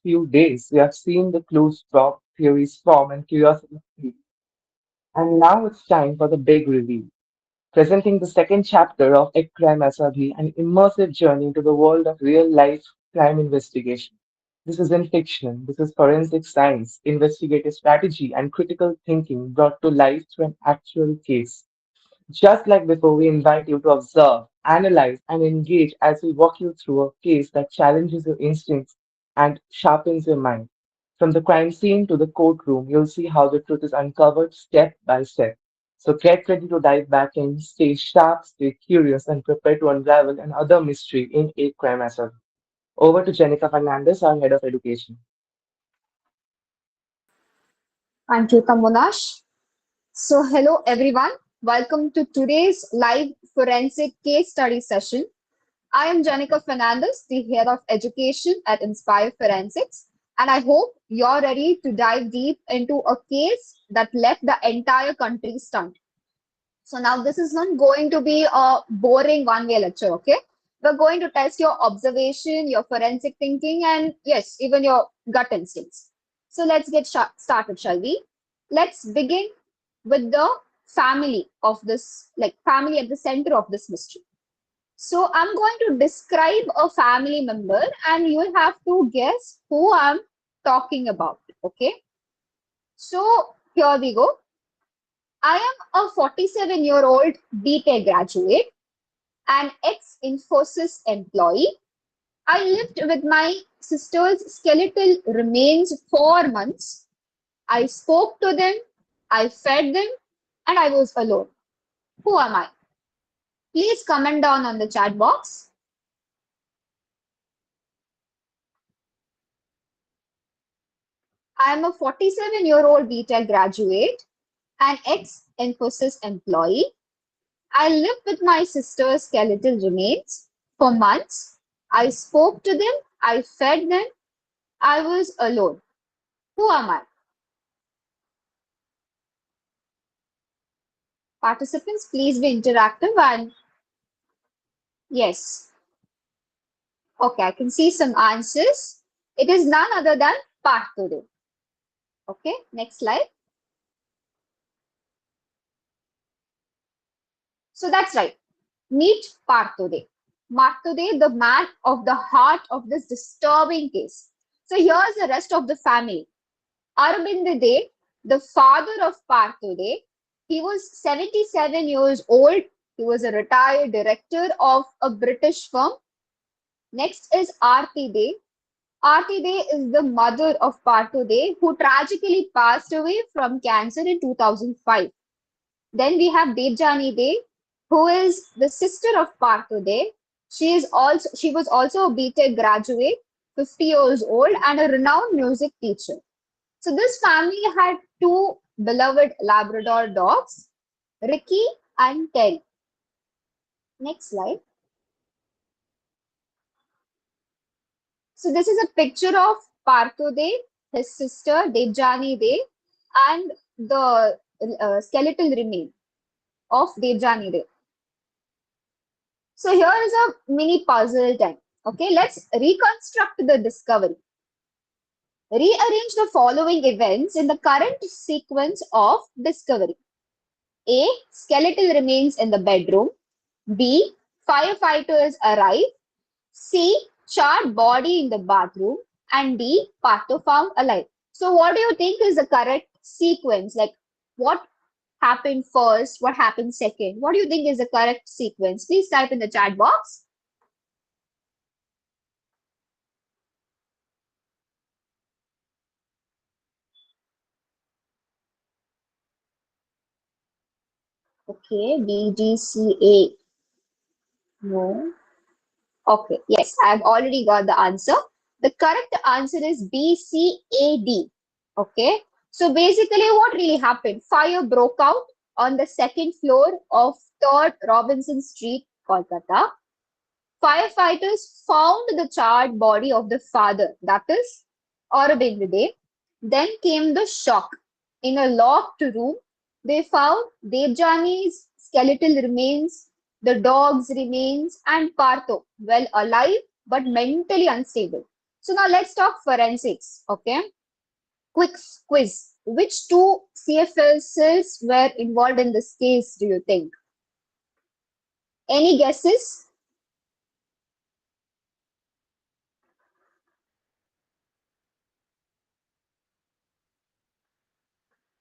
few days, we have seen the clues drop, theories form, and curiosity feed. And now it's time for the big reveal. Presenting the second chapter of Ek Crime Asabhi, an immersive journey into the world of real life crime investigation. This isn't fiction, this is forensic science, investigative strategy, and critical thinking brought to life through an actual case. Just like before, we invite you to observe, analyze, and engage as we walk you through a case that challenges your instincts and sharpens your mind. From the crime scene to the courtroom, you'll see how the truth is uncovered step by step. So get ready to dive back in, stay sharp, stay curious, and prepare to unravel another mystery in a crime assault. Over to Jenica Fernandez, our head of education. Thank you, Kambunash. So, hello everyone. Welcome to today's live forensic case study session. I am Janika Fernandez, the head of education at Inspire Forensics, and I hope you're ready to dive deep into a case that left the entire country stunned. So, now this is not going to be a boring one-way lecture, okay? We're going to test your observation, your forensic thinking, and yes, even your gut instincts. So, let's get started, shall we? Let's begin with the family of this, like family at the center of this mystery. So I'm going to describe a family member and you'll have to guess who I'm talking about. Okay. So here we go. I am a 47-year-old BTech graduate, an ex-Infosys employee. I lived with my sister's skeletal remains for months. I spoke to them, I fed them, and I was alone. Who am I? Please comment down on the chat box. I am a 47-year-old BTech graduate, an ex-Infosys employee. I lived with my sister's skeletal remains for months. I spoke to them, I fed them, I was alone. Who am I? Participants, please be interactive and yes. Okay, I can see some answers. It is none other than Parthude. Okay, next slide. So that's right. Meet Parthude. Parthude, the man of the heart of this disturbing case. So here's the rest of the family. Aravind De, the father of Parthude, he was 77 years old. He was a retired director of a British firm. Next is Aarti De. Aarti De is the mother of Parthude, who tragically passed away from cancer in 2005. Then we have Debjani De, who is the sister of Partho De. She was also a BTech graduate, 50 years old, and a renowned music teacher. So this family had two beloved Labrador dogs, Ricky and Terry. Next slide. So this is a picture of Partho De, his sister Debjani De, and the skeletal remain of Debjani De. So here is a mini puzzle time. Okay, let's reconstruct the discovery. Rearrange the following events in the current sequence of discovery. A. Skeletal remains in the bedroom. B. Firefighters arrive. C. Charred body in the bathroom. And D. Pato found alive. So what do you think is the correct sequence? Like what happened first? What happened second? What do you think is the correct sequence? Please type in the chat box. Okay, B, D, C, A. No. Okay, yes, I've already got the answer. The correct answer is B, C, A, D. Okay, so basically, what really happened? Fire broke out on the second floor of 3rd Robinson Street, Kolkata. Firefighters found the charred body of the father, that is Aurobindo Day. Then came the shock. In a locked room, they found Devjani's skeletal remains, the dog's remains, and Partho, well alive but mentally unstable. So now let's talk forensics. Okay, quick quiz. Which two CFSs were involved in this case? Do you think? Any guesses?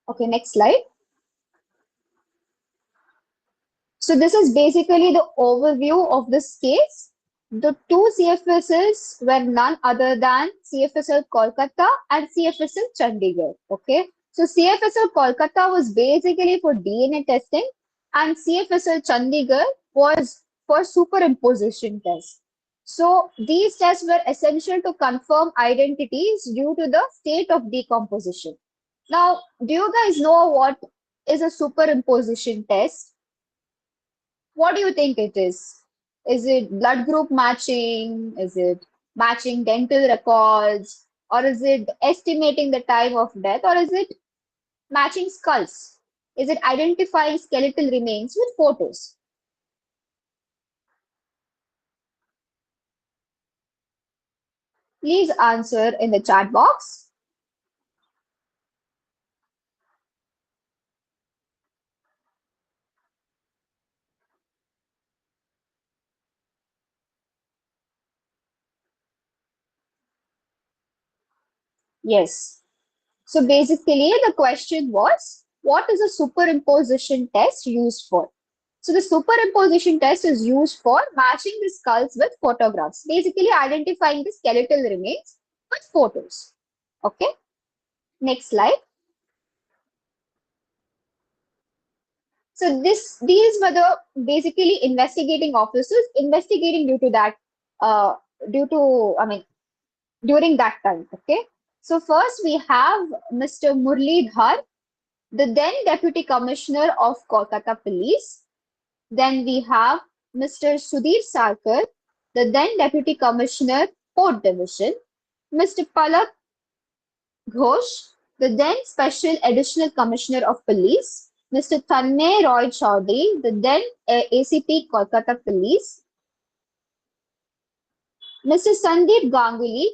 Okay, next slide. So this is basically the overview of this case. The two CFSs were none other than CFSL Kolkata and CFSL Chandigarh. Okay. So CFSL Kolkata was basically for DNA testing and CFSL Chandigarh was for superimposition test. So these tests were essential to confirm identities due to the state of decomposition. Now, do you guys know what is a superimposition test? What do you think it is? Is it blood group matching? Is it matching dental records? Or is it estimating the time of death? Or is it matching skulls? Is it identifying skeletal remains with photos? Please answer in the chat box. Yes. So basically, the question was, what is a superimposition test used for? So the superimposition test is used for matching the skulls with photographs, basically identifying the skeletal remains with photos. Okay, next slide. So these were the basically investigating officers investigating due to that due to I mean during that time. Okay. So first we have Mr. Murli Dhar, the then Deputy Commissioner of Kolkata Police. Then we have Mr. Sudhir Sarkar, the then Deputy Commissioner, Port Division. Mr. Palak Ghosh, the then Special Additional Commissioner of Police. Mr. Tanmay Roy Chaudhary, the then ACP Kolkata Police. Mr. Sandeep Ganguly,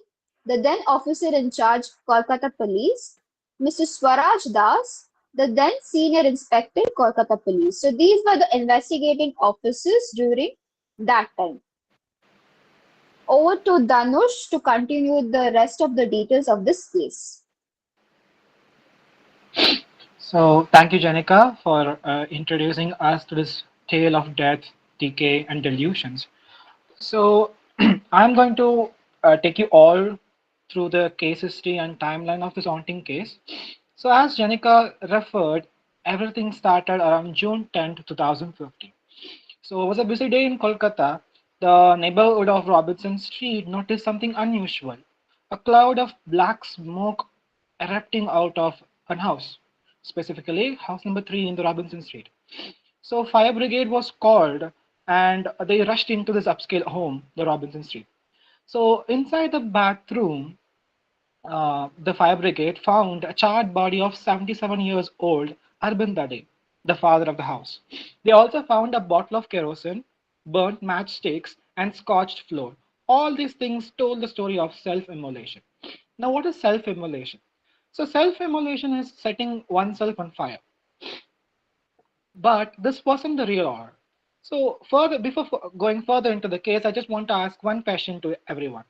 the then Officer in Charge Kolkata Police. Mr. Swaraj Das, the then Senior Inspector Kolkata Police. So these were the investigating officers during that time. Over to Danush to continue the rest of the details of this case. So, thank you, Janika, for introducing us to this tale of death, decay, and delusions. So, I'm going to take you all through the case history and timeline of this haunting case. So, as Janika referred, everything started around June 10th, 2015. So, it was a busy day in Kolkata. The neighborhood of Robinson Street noticed something unusual, a cloud of black smoke erupting out of a house, specifically house number 3 in the Robinson Street. So, fire brigade was called and they rushed into this upscale home, the Robinson Street. So, inside the bathroom, the fire brigade found a charred body of 77 years old Arvind Dade, the father of the house. They also found a bottle of kerosene, burnt matchsticks, and scorched floor. All these things told the story of self-immolation. Now, what is self-immolation? So, self-immolation is setting oneself on fire. But this wasn't the real horror. So, further, before going further into the case, I just want to ask one question to everyone.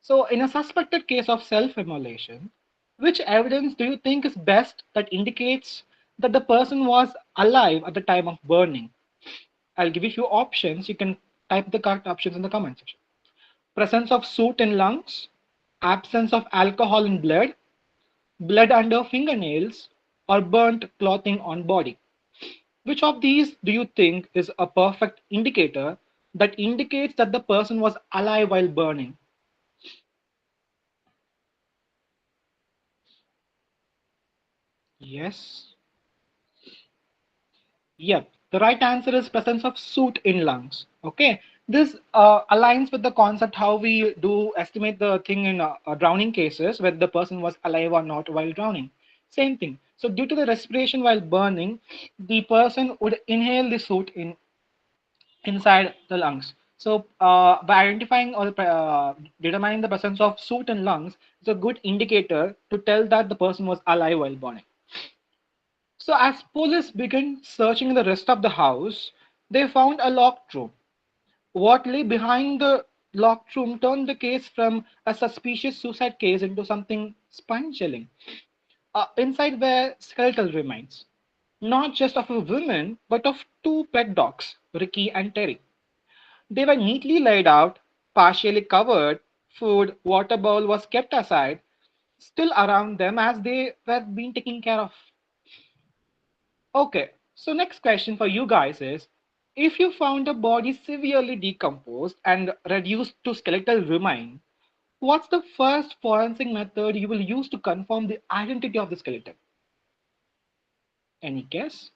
So, in a suspected case of self immolation, which evidence do you think is best that indicates that the person was alive at the time of burning? I'll give you a few options. You can type the correct options in the comment section. Presence of soot in lungs, absence of alcohol in blood, blood under fingernails, or burnt clothing on body. Which of these do you think is a perfect indicator that indicates that the person was alive while burning? Yes. Yep, the right answer is presence of soot in lungs. Okay, this aligns with the concept how we do estimate the thing in drowning cases, whether the person was alive or not while drowning. Same thing. So due to the respiration while burning, the person would inhale the soot inside the lungs. So, by identifying or determining the presence of soot in lungs is a good indicator to tell that the person was alive while burning. So, as police began searching the rest of the house, they found a locked room. What lay behind the locked room turned the case from a suspicious suicide case into something spine chilling. Inside were skeletal remains, not just of a woman, but of two pet dogs, Ricky and Terry. They were neatly laid out, partially covered, food, water bowl was kept aside, still around them as they were being taken care of. Okay, so next question for you guys is, if you found a body severely decomposed and reduced to skeletal remain, what's the first forensic method you will use to confirm the identity of the skeleton? Any guess?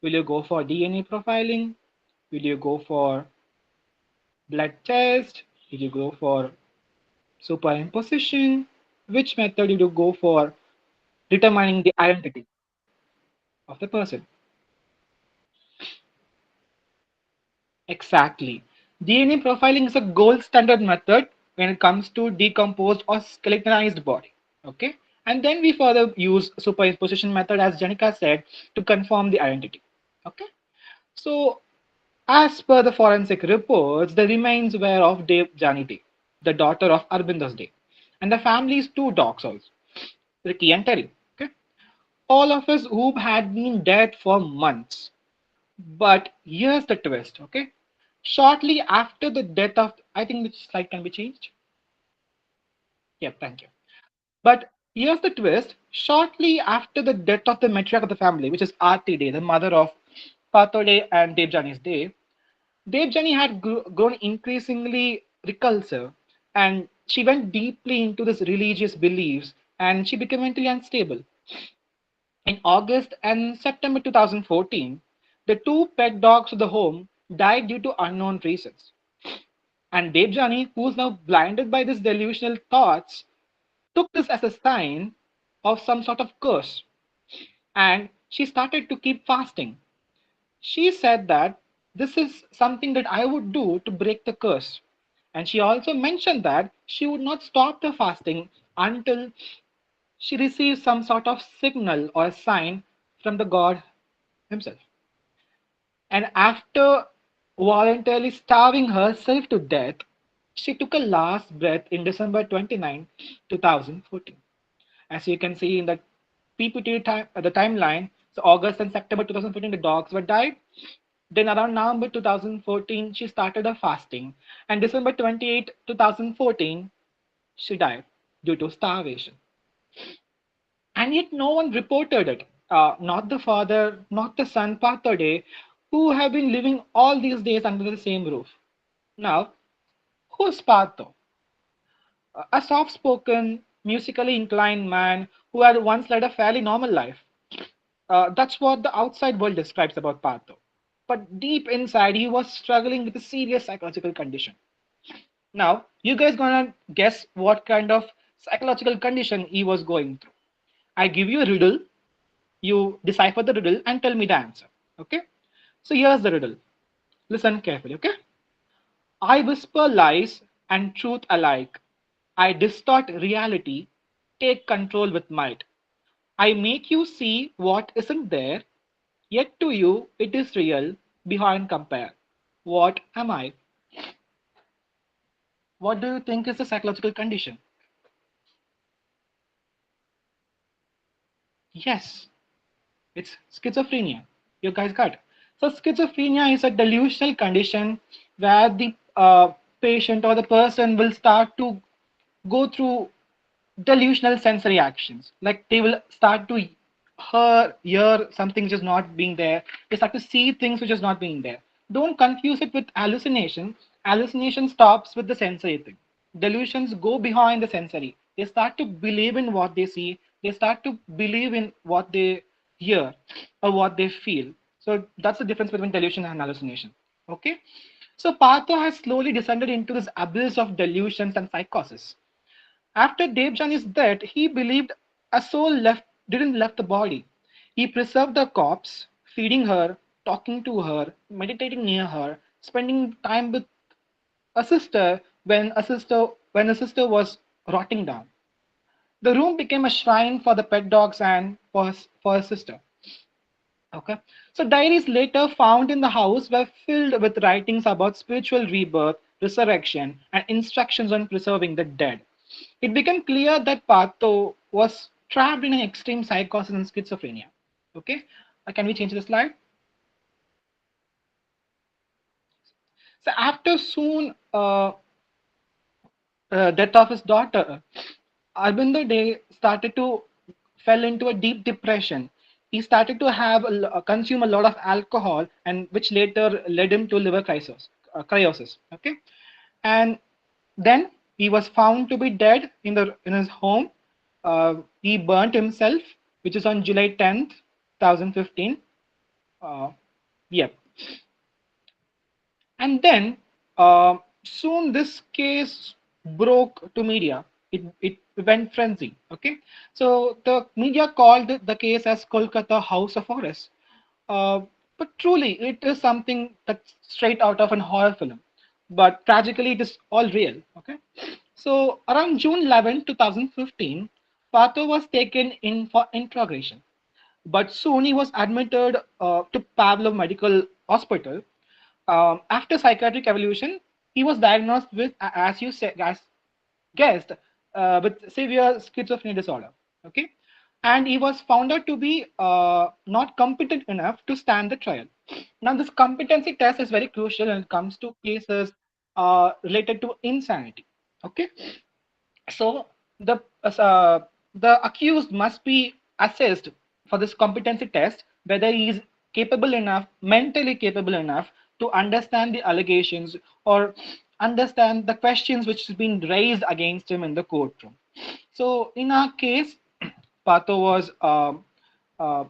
Will you go for DNA profiling? Will you go for blood test? Will you go for superimposition? Which method did you go for determining the identity of the person? Exactly. DNA profiling is a gold standard method when it comes to decomposed or skeletonized body. Okay. And then we further use superimposition method, as Janika said, to confirm the identity. Okay. So as per the forensic reports, the remains were of Dave Janity, the daughter of Arbindas Day, and the family's two dogs also, Ricky and Terry. Okay. All of us who had been dead for months. But here's the twist, okay? Shortly after the death of, I think which slide can be changed? Yeah, thank you. But here's the twist. Shortly after the death of the matriarch of the family, which is Aarti Day, the mother of Pato Day and Devjani's Day, Devjani had grown increasingly repulsive, and she went deeply into this religious beliefs, and she became mentally unstable. In August and September 2014, the two pet dogs of the home died due to unknown reasons. And Debjani, who's now blinded by these delusional thoughts, took this as a sign of some sort of curse. And she started to keep fasting. She said that this is something that I would do to break the curse. And she also mentioned that she would not stop the fasting until she receives some sort of signal or sign from the God himself. And after voluntarily starving herself to death, she took a last breath in December 29, 2014. As you can see in the PPT time, the timeline, so August and September 2014, the dogs were died. Then around November 2014, she started her fasting. And December 28, 2014, she died due to starvation. And yet no one reported it. Not the father, not the son, Pathode, who have been living all these days under the same roof. Now, who's Patho? A soft spoken, musically inclined man who had once led a fairly normal life. That's what the outside world describes about Patho. But deep inside, he was struggling with a serious psychological condition. Now, you guys gonna guess what kind of psychological condition he was going through. I give you a riddle, you decipher the riddle and tell me the answer. Okay? So here's the riddle. Listen carefully, okay? I whisper lies and truth alike. I distort reality, take control with might. I make you see what isn't there, yet to you it is real, behind compare. What am I? What do you think is the psychological condition? Yes, it's schizophrenia. You guys got it. So schizophrenia is a delusional condition where the patient or the person will start to go through delusional sensory actions. Like they will start to hear something which is not being there. They start to see things which is not being there. Don't confuse it with hallucination. Hallucination stops with the sensory thing. Delusions go behind the sensory. They start to believe in what they see. They start to believe in what they hear or what they feel. So that's the difference between delusion and hallucination. Okay. So Partha has slowly descended into this abyss of delusions and psychosis. After Devjani's death, he believed a soul didn't left the body. He preserved the corpse, feeding her, talking to her, meditating near her, spending time with when a sister was rotting down. The room became a shrine for the pet dogs and for her sister. Okay. So diaries later found in the house were filled with writings about spiritual rebirth, resurrection, and instructions on preserving the dead. It became clear that Pato was trapped in an extreme psychosis and schizophrenia. Okay. Can we change the slide? So after soon death of his daughter, Arbindo Day started to fell into a deep depression. He started to consume a lot of alcohol, and which later led him to liver cryosis. Okay, and then he was found to be dead in his home. He burnt himself, which is on July 10th, 2015. Uh, yeah, and then soon this case broke to media. It went frenzy. Okay, so the media called the case as Kolkata House of Horrors. Uh, but truly, it is something that's straight out of an horror film. But tragically, it is all real. Okay, so around June 11, 2015, Pato was taken in for interrogation, but soon he was admitted to Pavlov Medical Hospital. After psychiatric evaluation, he was diagnosed with, as you said, as guessed, with severe schizophrenia disorder. Okay, and he was found out to be not competent enough to stand the trial. Now, this competency test is very crucial when it comes to cases related to insanity. Okay, so the accused must be assessed for this competency test whether he is capable enough, mentally capable enough to understand the allegations or understand the questions which has been raised against him in the courtroom. So in our case, Pato was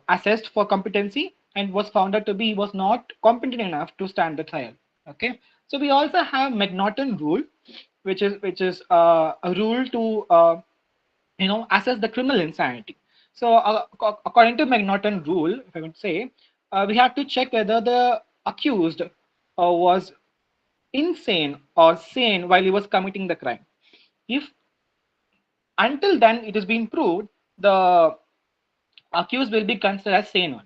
assessed for competency and was found out to be was not competent enough to stand the trial. Okay, so we also have McNaughton rule, which is a rule to assess the criminal insanity. So according to McNaughton rule, if I would say, we have to check whether the accused was insane or sane while he was committing the crime. If until then it has been proved, the accused will be considered as sane only.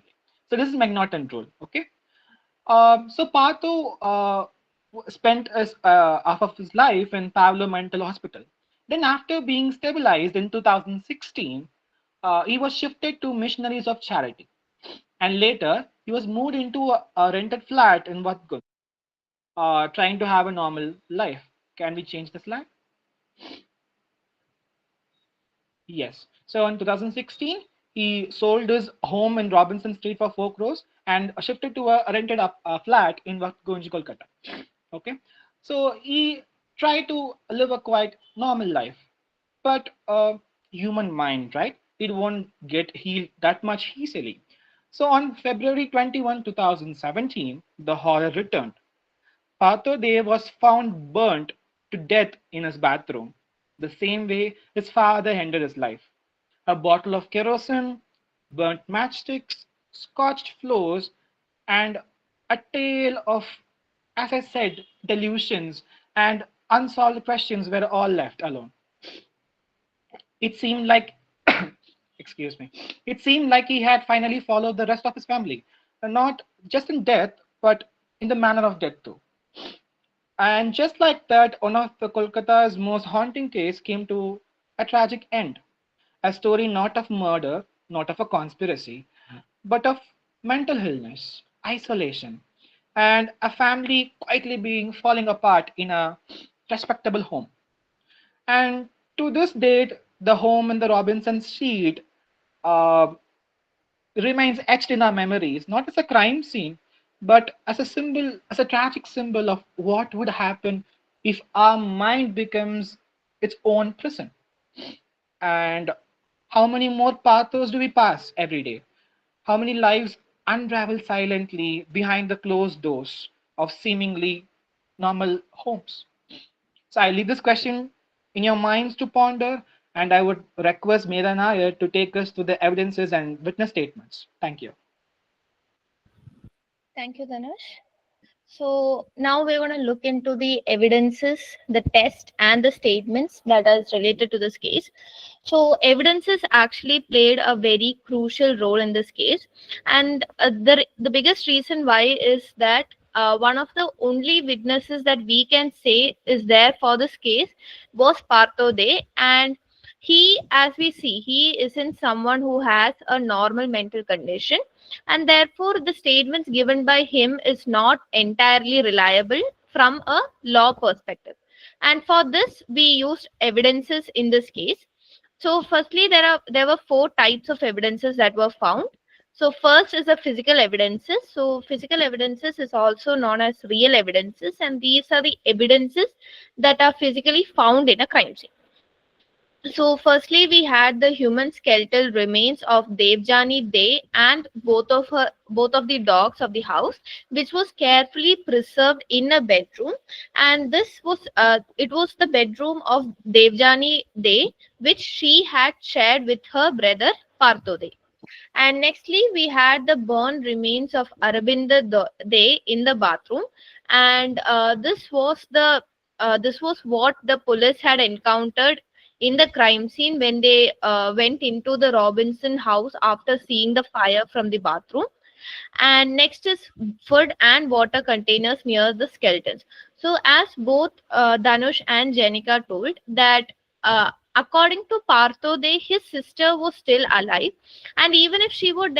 So this is McNaughton rule. Okay. So Pato spent half of his life in Pavlo Mental Hospital. Then, after being stabilized in 2016, he was shifted to Missionaries of Charity, and later he was moved into a rented flat in Vatgun, trying to have a normal life. Can we change the slide? Yes. So in 2016, he sold his home in Robinson Street for 4 crores and shifted to a rented up flat in Vatgunj, Kolkata. Okay, so he tried to live a quite normal life, but human mind, right? It won't get healed that much easily. So on February 21, 2017, the horror returned. Partho Dev was found burnt to death in his bathroom, the same way his father ended his life. A bottle of kerosene, burnt matchsticks, scorched floors, and a tale of, as I said, delusions and unsolved questions were all left alone. It seemed like, excuse me, it seemed like he had finally followed the rest of his family, and not just in death, but in the manner of death too. And just like that, one of the Kolkata's most haunting case came to a tragic end. A story not of murder, not of a conspiracy, but of mental illness, isolation, and a family quietly being falling apart in a respectable home. And to this date, the home in the Robinson Street uh, remains etched in our memories, not as a crime scene, but as a symbol, as a tragic symbol of what would happen if our mind becomes its own prison. And how many more pathos do we pass every day? How many lives unravel silently behind the closed doors of seemingly normal homes? So I leave this question in your minds to ponder, and I would request Mera Nair to take us to the evidences and witness statements. Thank you. Thank you, Dhanush. So now we're going to look into the evidences, the test, and the statements that is related to this case. So evidences actually played a very crucial role in this case, and the biggest reason why is that one of the only witnesses that we can say is there for this case was Partho De, and he, as we see, he isn't someone who has a normal mental condition, and therefore the statements given by him is not entirely reliable from a law perspective. And for this we used evidences in this case. So firstly, there were four types of evidences that were found. So first is the physical evidences. So physical evidences is also known as real evidences, and these are the evidences that are physically found in a crime scene. So, firstly, we had the human skeletal remains of Devjani Day and both of the dogs of the house, which was carefully preserved in a bedroom. And it was the bedroom of Devjani Day, which she had shared with her brother Partho Day. And nextly, we had the burned remains of Arabinda Day in the bathroom, and this was what the police had encountered in the crime scene when they went into the Robinson house after seeing the fire from the bathroom. And next is food and water containers near the skeletons. So as both Danush and Jenica told that according to Partho, his sister was still alive, and even if she was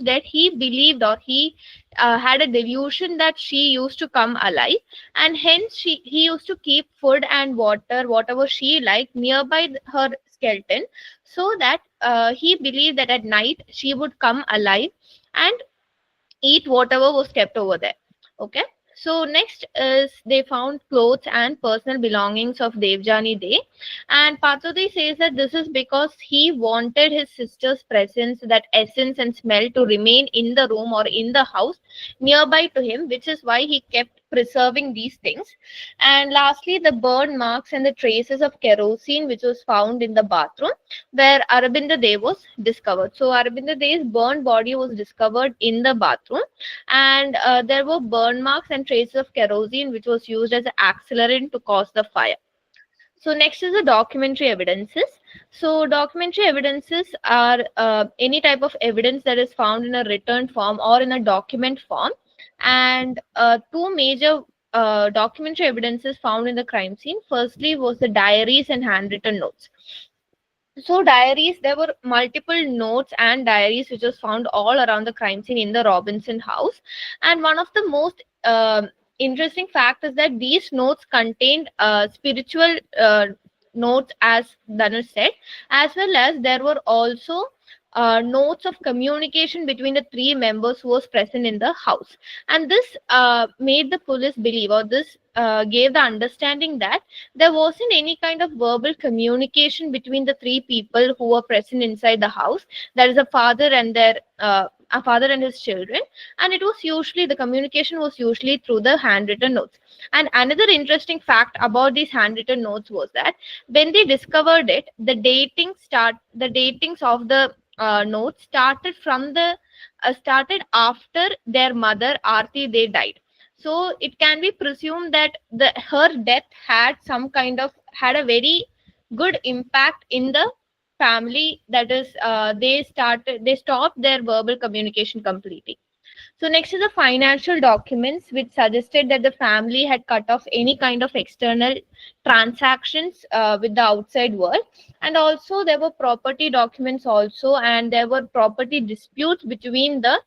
dead. He believed, or he had a delusion that she used to come alive, and hence he used to keep food and water, whatever she liked, nearby her skeleton, so that he believed that at night she would come alive and eat whatever was kept over there. Okay. So next is they found clothes and personal belongings of Devjani Day, and Pathodi says that this is because he wanted his sister's presence, that essence and smell, to remain in the room or in the house nearby to him, which is why he kept preserving these things. And lastly, the burn marks and the traces of kerosene which was found in the bathroom where Arabinda Dev was discovered. So Arabinda Dev's burned body was discovered in the bathroom, and there were burn marks and traces of kerosene, which was used as an accelerant to cause the fire. So next is the documentary evidences. So documentary evidences are any type of evidence that is found in a written form or in a document form, and two major documentary evidences found in the crime scene. Firstly was the diaries and handwritten notes. So diaries, there were multiple notes and diaries which was found all around the crime scene in the Robinson house. And one of the most interesting fact is that these notes contained spiritual notes, as Dhanush said, as well as there were also notes of communication between the three members who was present in the house. And this made the police believe, or this gave the understanding that there wasn't any kind of verbal communication between the three people who were present inside the house. That is a father and his children, and it was usually the communication was usually through the handwritten notes. And another interesting fact about these handwritten notes was that when they discovered it, the datings of the notes started after their mother Aarti they died. So it can be presumed that her death had a very good impact in the family. That is, they stopped their verbal communication completely. So next is the financial documents, which suggested that the family had cut off any kind of external transactions with the outside world. And also there were property documents also, and there were property disputes between the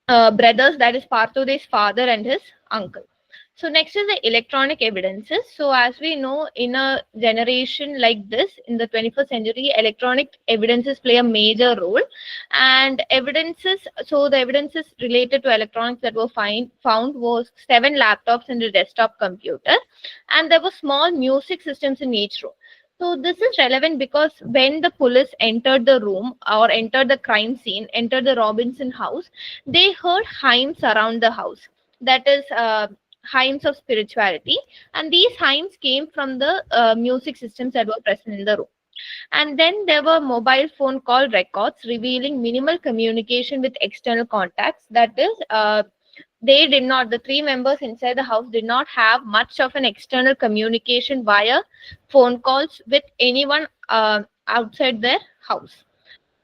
brothers, that is Parthode's father and his uncle. So next is the electronic evidences. So as we know, in a generation like this, in the 21st century, electronic evidences play a major role. And the evidences related to electronics that were found was 7 laptops and a desktop computer, and there were small music systems in each room. So this is relevant because when the police entered the room or entered the crime scene, entered the Robinson house, they heard hymns around the house. That is hymns of spirituality, and these hymns came from the music systems that were present in the room. And then there were mobile phone call records revealing minimal communication with external contacts. That is, they did not, the three members inside the house did not have much of an external communication via phone calls with anyone outside their house.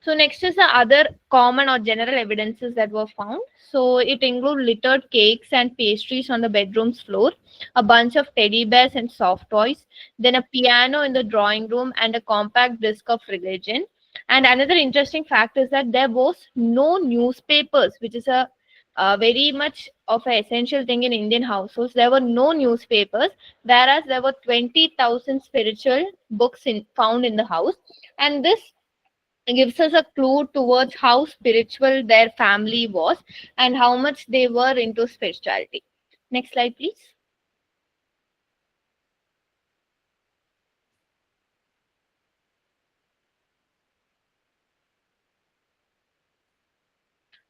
So next is the other common or general evidences that were found. So it include littered cakes and pastries on the bedroom's floor, a bunch of teddy bears and soft toys, then a piano in the drawing room and a compact disc of religion. And another interesting fact is that there was no newspapers, which is a very much of an essential thing in Indian households. There were no newspapers, whereas there were 20,000 spiritual books found in the house. And this gives us a clue towards how spiritual their family was and how much they were into spirituality. Next slide, please.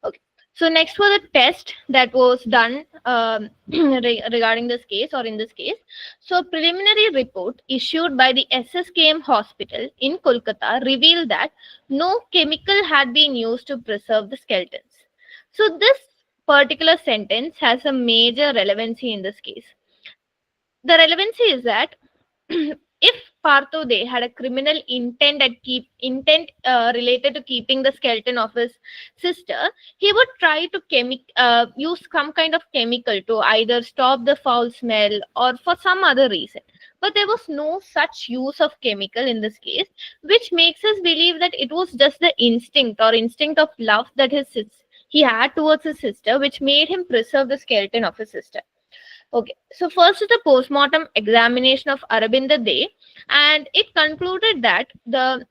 Okay. So next was a test that was done regarding this case or in this case. So a preliminary report issued by the SSKM hospital in Kolkata revealed that no chemical had been used to preserve the skeletons. So this particular sentence has a major relevancy in this case. The relevancy is that if Parthode had a criminal intent related to keeping the skeleton of his sister, he would try to use some kind of chemical to either stop the foul smell or for some other reason. But there was no such use of chemical in this case, which makes us believe that it was just the instinct of love that he had towards his sister, which made him preserve the skeleton of his sister. Okay, so first is the postmortem examination of Aravinda Day, and it concluded that the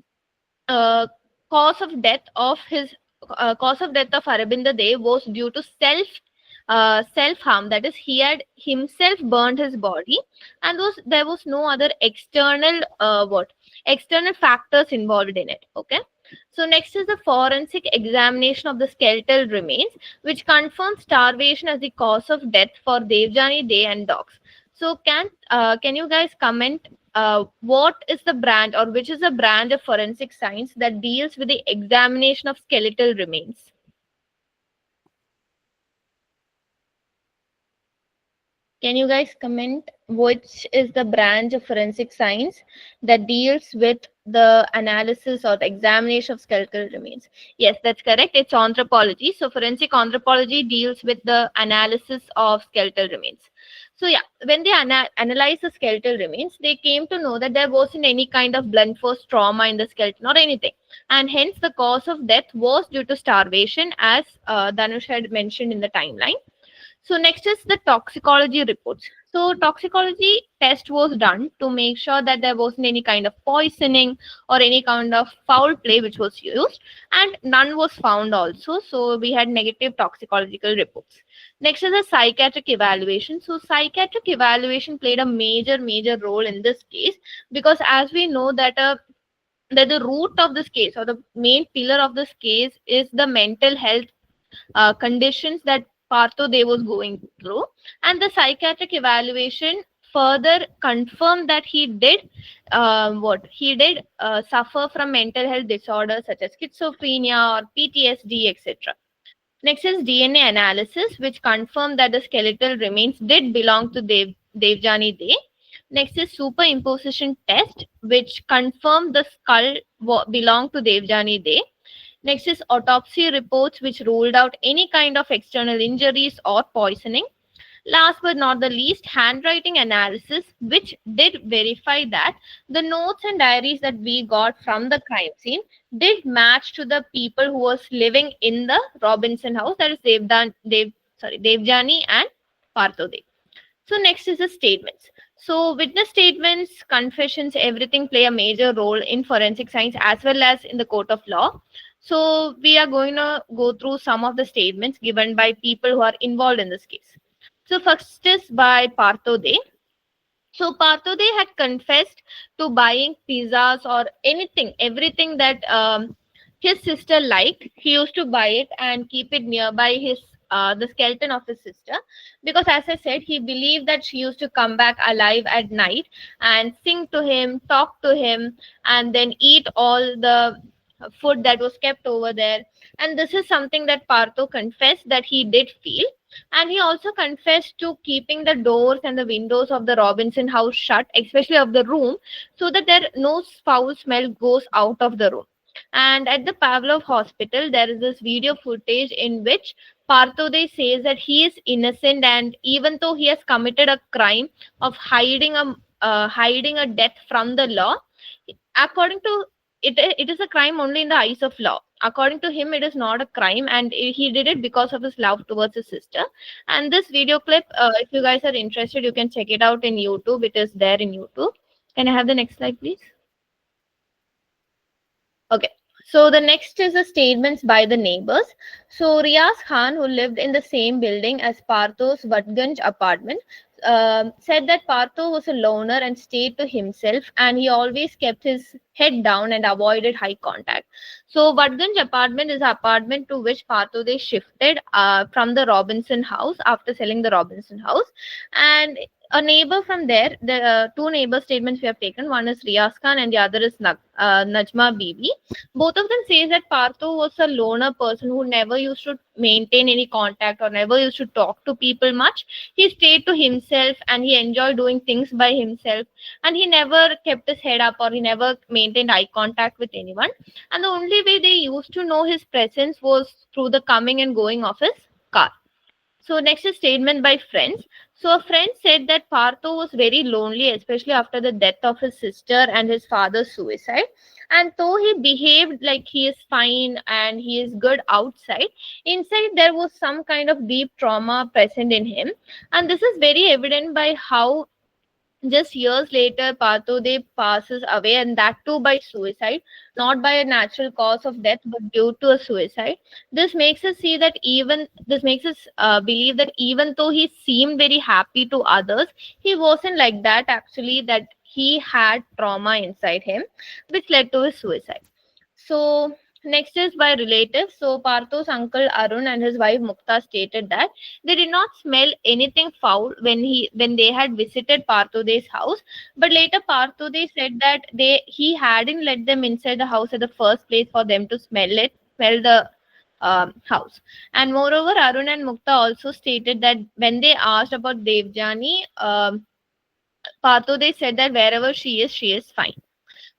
uh, cause of death of his cause of death of Aravinda Day was due to self harm. That is, he had himself burned his body, and there was no other external factors involved in it. Okay. So next is the forensic examination of the skeletal remains, which confirms starvation as the cause of death for Devjani Day and dogs. So can you guys comment what is the branch or which is the branch of forensic science that deals with the examination of skeletal remains? Can you guys comment which is the branch of forensic science that deals with the analysis or the examination of skeletal remains? Yes, that's correct. It's anthropology. So forensic anthropology deals with the analysis of skeletal remains. So yeah, when they analyzed the skeletal remains, they came to know that there wasn't any kind of blunt force trauma in the skeleton or anything. And hence the cause of death was due to starvation, as Dhanush had mentioned in the timeline. So next is the toxicology reports. So toxicology test was done to make sure that there wasn't any kind of poisoning or any kind of foul play which was used, and none was found also. So we had negative toxicological reports. Next is the psychiatric evaluation. So psychiatric evaluation played a major role in this case, because as we know that the root of this case or the main pillar of this case is the mental health conditions that Partho they was going through, and the psychiatric evaluation further confirmed that he did suffer from mental health disorders such as schizophrenia or PTSD, etc. Next is DNA analysis, which confirmed that the skeletal remains did belong to Devjani Day. Next is superimposition test, which confirmed the skull belonged to Devjani Day. Next is autopsy reports, which ruled out any kind of external injuries or poisoning. Last but not the least, handwriting analysis, which did verify that the notes and diaries that we got from the crime scene did match to the people who was living in the Robinson house, that is Devjani and Parthode. So next is the statements. So witness statements, confessions, everything play a major role in forensic science as well as in the court of law. So we are going to go through some of the statements given by people who are involved in this case. So first is by Parthode. So Parthode had confessed to buying pizzas or everything that his sister liked. He used to buy it and keep it nearby the skeleton of his sister, because as I said, he believed that she used to come back alive at night and sing to him, talk to him, and then eat all the food that was kept over there. And this is something that Partho confessed that he did feel. And he also confessed to keeping the doors and the windows of the Robinson house shut, especially of the room, so that there no foul smell goes out of the room. And at the Pavlov hospital, there is this video footage in which Parthode says that he is innocent, and even though he has committed a crime of hiding a death from the law, according to it is a crime only in the eyes of law. According to him, it is not a crime, and he did it because of his love towards his sister. And this video clip, if you guys are interested, you can check it out in YouTube. It is there in YouTube. Can I have the next slide, please? Okay. So the next is the statements by the neighbors. So Riaz Khan, who lived in the same building as Partho's Vatganj apartment, said that Partho was a loner and stayed to himself, and he always kept his head down and avoided eye contact. So Vatganj apartment is an apartment to which Partho they shifted from the Robinson house after selling the Robinson house. And a neighbor from there, the two neighbor statements we have taken. One is Riaz Khan and the other is Najma Bibi. Both of them says that Partho was a loner person who never used to maintain any contact or never used to talk to people much. He stayed to himself and he enjoyed doing things by himself, and he never kept his head up or he never maintained eye contact with anyone. And the only way they used to know his presence was through the coming and going of his car. So next is statement by friends. So a friend said that Partho was very lonely, especially after the death of his sister and his father's suicide. And though he behaved like he is fine and he is good outside, inside there was some kind of deep trauma present in him. And this is very evident by how just years later, Partode passes away, and that too by suicide, not by a natural cause of death, but due to a suicide. This makes us believe that even though he seemed very happy to others, he wasn't like that actually. That he had trauma inside him, which led to his suicide. So next is by relatives. So Partho's uncle Arun and his wife Mukta stated that they did not smell anything foul when they had visited Parthode's house. But later Parthode said that he hadn't let them inside the house at the first place for them to smell the house. And moreover, Arun and Mukta also stated that when they asked about Devjani, Parthode said that wherever she is fine.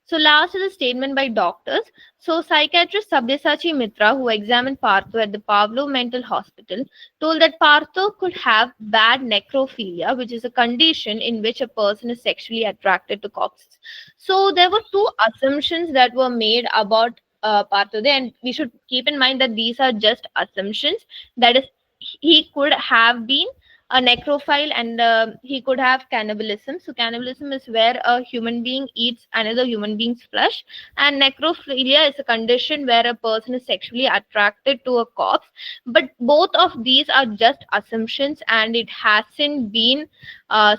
So last is a statement by doctors. So psychiatrist Sabyasachi Mitra, who examined Partho at the Pavlov Mental Hospital, told that Partho could have bad necrophilia, which is a condition in which a person is sexually attracted to corpses. So there were two assumptions that were made about Partho, and we should keep in mind that these are just assumptions. That is, he could have been a necrophile, and he could have cannibalism. So cannibalism is where a human being eats another human being's flesh, and necrophilia is a condition where a person is sexually attracted to a corpse. But both of these are just assumptions, and it hasn't been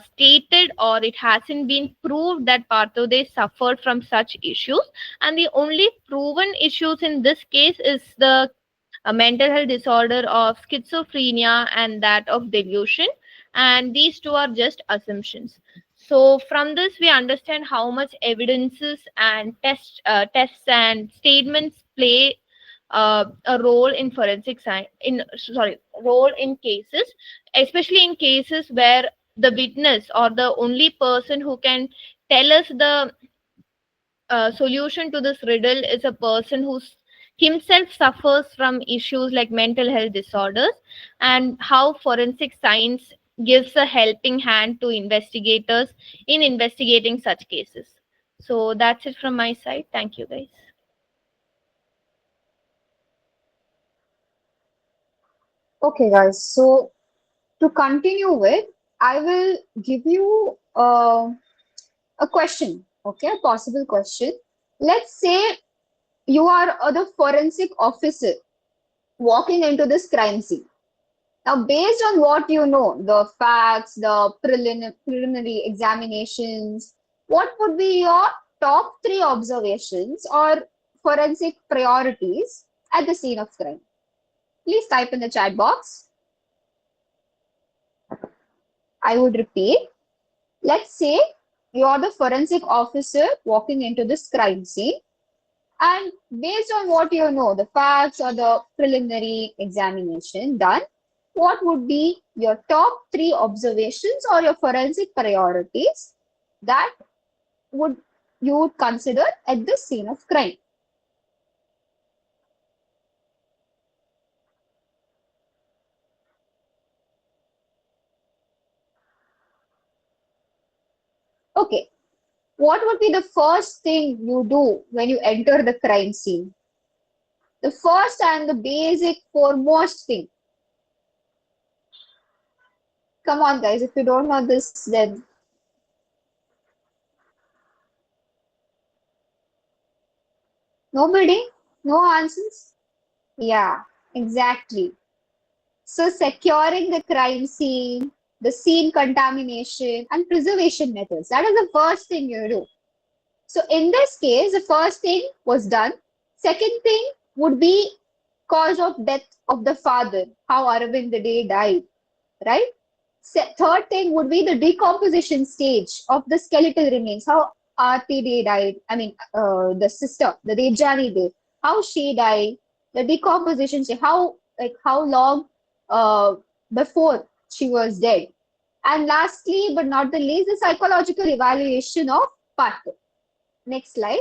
stated or it hasn't been proved that Parthode suffered from such issues. And the only proven issues in this case is the a mental health disorder of schizophrenia and that of delusion, and these two are just assumptions. So from this we understand how much evidences and tests and statements play a role in forensic science in sorry role in cases, especially in cases where the witness or the only person who can tell us the solution to this riddle is a person who himself suffers from issues like mental health disorders, and how forensic science gives a helping hand to investigators in investigating such cases. So that's it from my side. Thank you, guys. Okay, guys. So to continue with, I will give you a question. Okay, a possible question. Let's say you are the forensic officer walking into this crime scene. Now, based on what you know, the facts, the preliminary examinations, what would be your top three observations or forensic priorities at the scene of crime? Please type in the chat box. I would repeat. Let's say you are the forensic officer walking into this crime scene, and based on what you know, the facts or the preliminary examination done, what would be your top three observations or your forensic priorities that would you would consider at the scene of crime? Okay, what would be the first thing you do when you enter the crime scene? The first and the basic foremost thing. Come on, guys, if you don't know this, then nobody? No answers? Yeah, exactly. So, securing the crime scene, the scene contamination, and preservation methods. That is the first thing you do. So, in this case, the first thing was done. Second thing would be cause of death of the father, how Aravind the day died, right? Third thing would be the decomposition stage of the skeletal remains, how Aarti Day died, the sister, the Debjani Day, how she died, the decomposition stage, how long uh, before she was dead. And lastly, but not the least, the psychological evaluation of Partha. Next slide.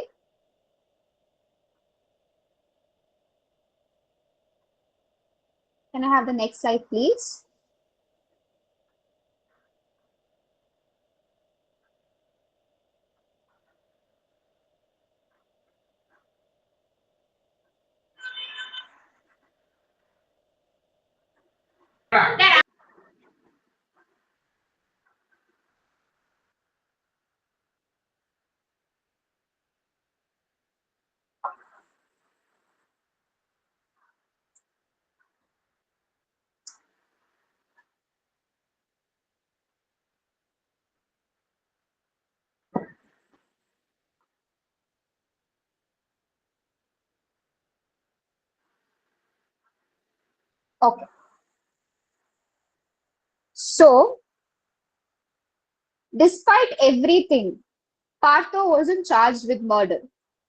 Can I have the next slide, please? Okay. So, despite everything, Partho wasn't charged with murder.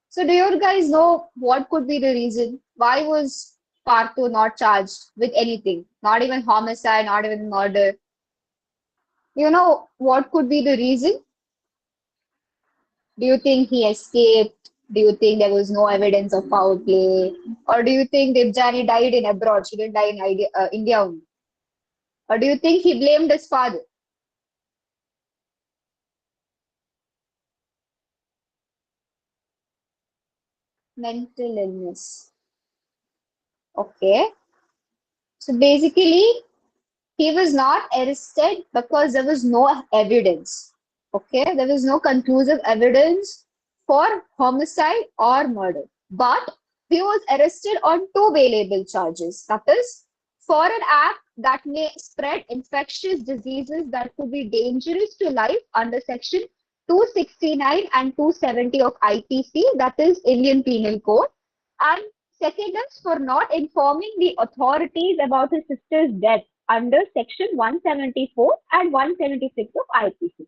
So, do you guys know what could be the reason? Why was Partho not charged with anything? Not even homicide, not even murder. You know what could be the reason? Do you think he escaped? Do you think there was no evidence of foul play? Or do you think Debjani died in abroad? She didn't die in India only. Or do you think he blamed his father? Mental illness. Okay. So basically, he was not arrested because there was no evidence. Okay, there was no conclusive evidence for homicide or murder. But he was arrested on two bailable charges. That is, for an act that may spread infectious diseases that could be dangerous to life under Section 269 and 270 of IPC, that is Indian Penal Code. And second is for not informing the authorities about his sister's death under Section 174 and 176 of IPC.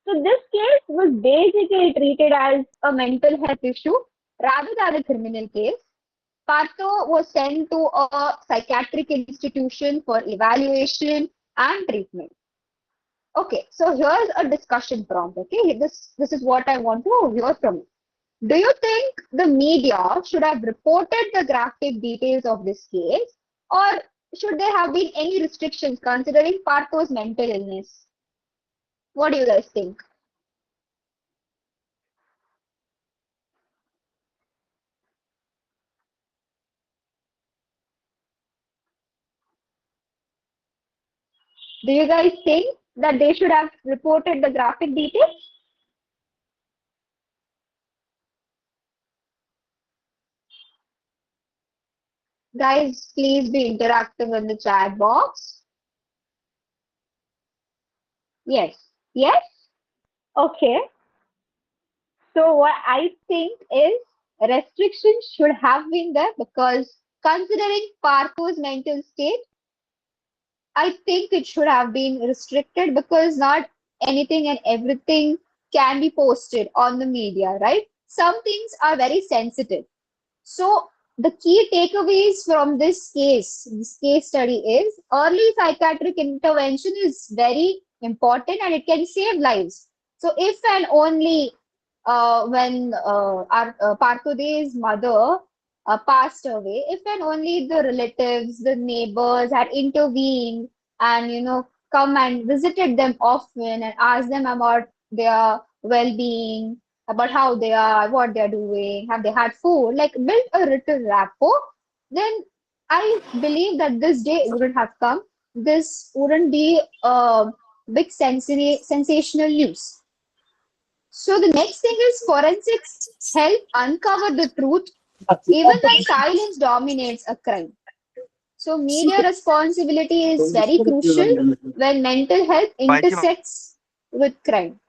So this case was basically treated as a mental health issue rather than a criminal case. Partho was sent to a psychiatric institution for evaluation and treatment. Okay, so here's a discussion prompt. Okay, this is what I want to hear from you. Do you think the media should have reported the graphic details of this case, or should there have been any restrictions considering Partho's mental illness? What do you guys think? Do you guys think that they should have reported the graphic details? Guys, please be interactive in the chat box. Yes. Yes? Okay. So what I think is restrictions should have been there because considering Partho's mental state, I think it should have been restricted because not anything and everything can be posted on the media, right? Some things are very sensitive. So The key takeaways from this case study is early psychiatric intervention is very important and it can save lives. So if and only when our Parthode's mother passed away, if and only the relatives, the neighbors had intervened and come and visited them often and asked them about their well-being, about how they are, what they are doing, have they had food, like build a little rapport, then I believe that this day wouldn't have come. This wouldn't be a big sensational news. So the next thing is forensics help uncover the truth even when silence dominates a crime. So media responsibility is very crucial when mental health intersects with crime.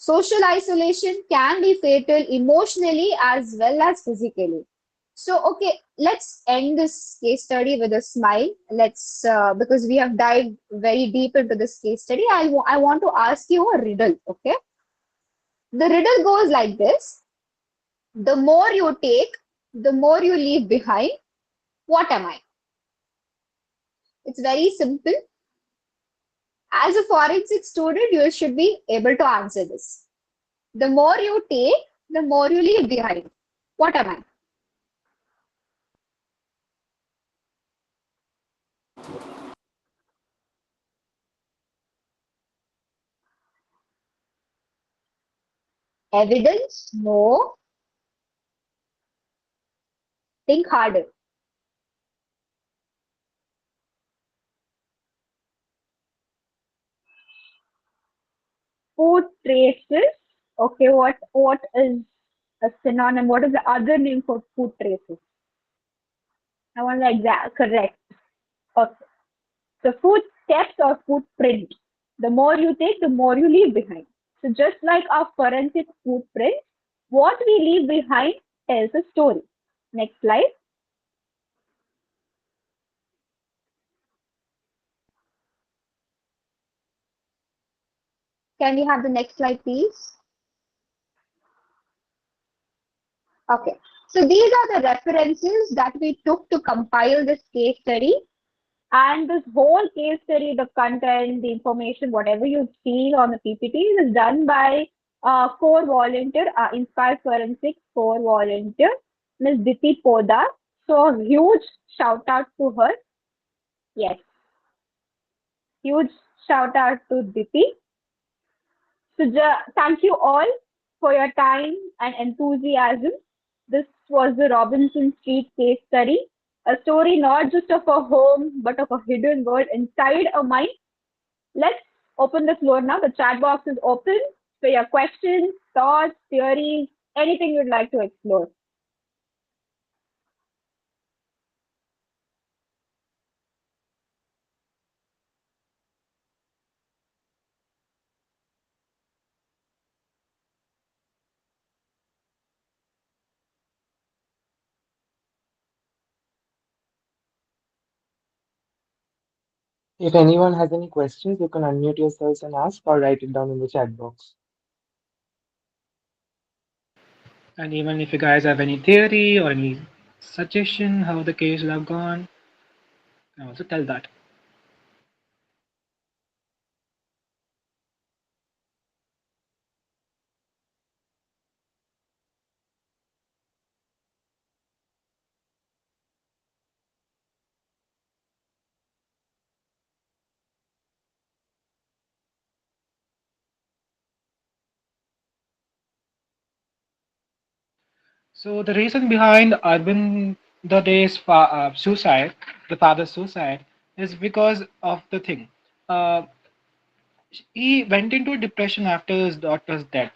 Social isolation can be fatal emotionally as well as physically. So, okay, let's end this case study with a smile. Because we have dived very deep into this case study, I want to ask you a riddle, okay? The riddle goes like this: the more you take, the more you leave behind. What am I? It's very simple. As a forensic student, you should be able to answer this. The more you take, the more you leave behind. What am I? Evidence? No. Think harder. Food traces. Okay, what is a synonym? What is the other name for food traces? I want the exact correct. Okay. So food steps or footprint. The more you take, the more you leave behind. So just like our forensic footprint, what we leave behind tells a story. Next slide. Can we have the next slide, please? Okay. So these are the references that we took to compile this case study. And this whole case study, the content, the information, whatever you've seen on the PPT is done by core volunteer, Inspired Forensics core volunteer, Ms. Diti Poda. So huge shout out to her. Yes, huge shout out to Diti. So thank you all for your time and enthusiasm. This was the Robinson Street case study, a story not just of a home, but of a hidden world inside a mind. Let's open the floor now. The chat box is open for your questions, thoughts, theories, anything you'd like to explore. If anyone has any questions, you can unmute yourselves and ask or write it down in the chat box. And even if you guys have any theory or any suggestion how the case will have gone, you can also tell that. So the reason behind Arvind Day's suicide, the father's suicide, is because of the thing. Uh, he went into a depression after his daughter's death.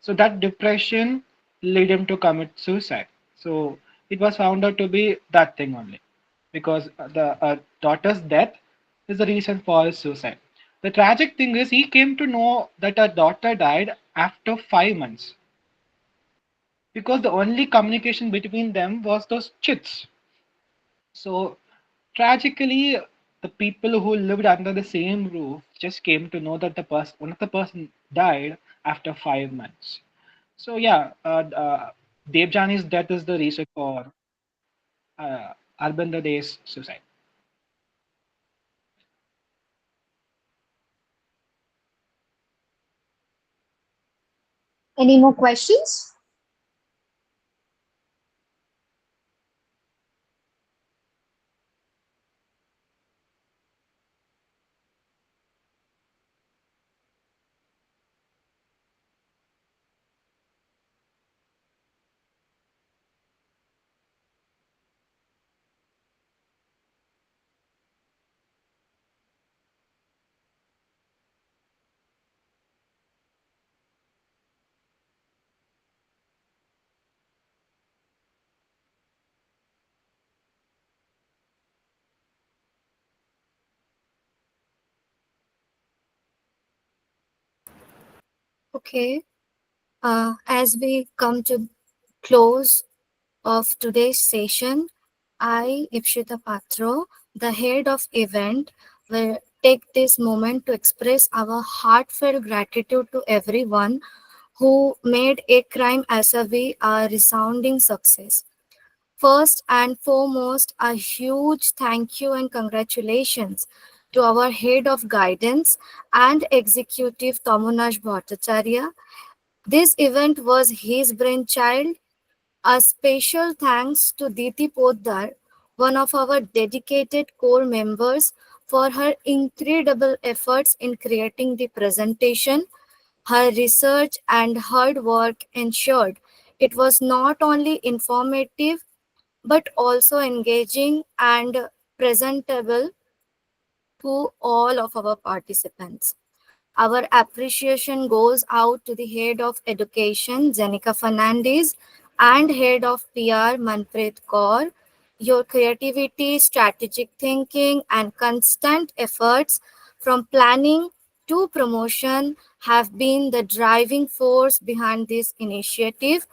So that depression led him to commit suicide. So it was found out to be that thing only, because the daughter's death is the reason for his suicide. The tragic thing is he came to know that a daughter died after 5 months, because the only communication between them was those chits. So tragically, the people who lived under the same roof just came to know that one of the person died after 5 months. So yeah, Devjani's death is the reason for. Arbandade's suicide. Any more questions? Okay, as we come to close of today's session, I, Ipshita Patro, the head of event, will take this moment to express our heartfelt gratitude to everyone who made a crime SRV a resounding success. First and foremost, a huge thank you and congratulations to our head of guidance and executive Tamunash Bhattacharya. This event was his brainchild. A special thanks to Diti Poddar, one of our dedicated core members, for her incredible efforts in creating the presentation. Her research and hard work ensured it was not only informative but also engaging and presentable to all of our participants. Our appreciation goes out to the head of education, Jenica Fernandez, and head of PR, Manpreet Kaur. Your creativity, strategic thinking, and constant efforts from planning to promotion have been the driving force behind this initiative.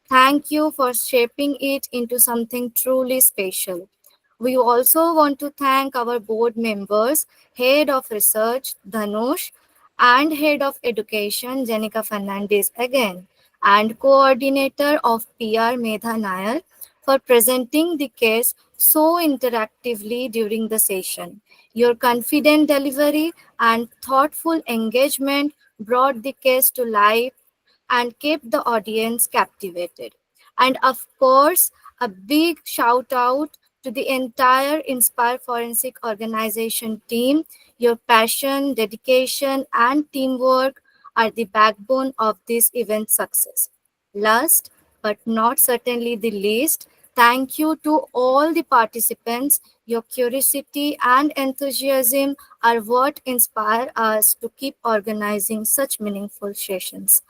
Thank you for shaping it into something truly special. We also want to thank our board members, Head of Research, Dhanush, and Head of Education, Jenica Fernandez again, and Coordinator of PR, Medha Nair, for presenting the case so interactively during the session. Your confident delivery and thoughtful engagement brought the case to life and kept the audience captivated. And of course, a big shout out to the entire Inspire Forensic organization team. Your passion, dedication, and teamwork are the backbone of this event's success. Last but not certainly the least, thank you to all the participants. Your curiosity and enthusiasm are what inspire us to keep organizing such meaningful sessions.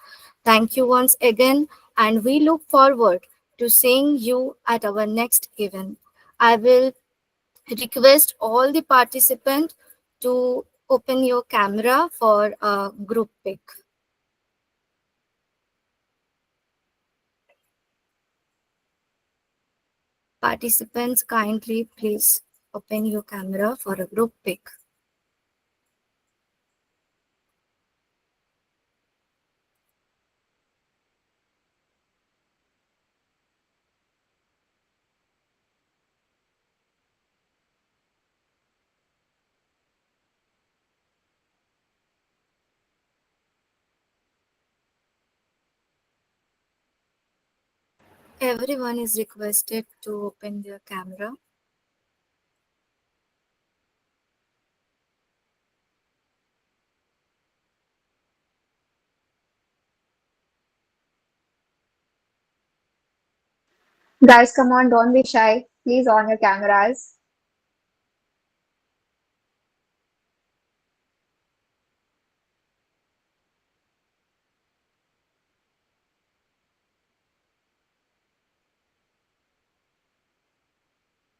Thank you once again, and we look forward to seeing you at our next event. I will request all the participants to open your camera for a group pic. Participants, kindly please open your camera for a group pic. Everyone is requested to open their camera. Guys, come on, don't be shy. Please on your cameras.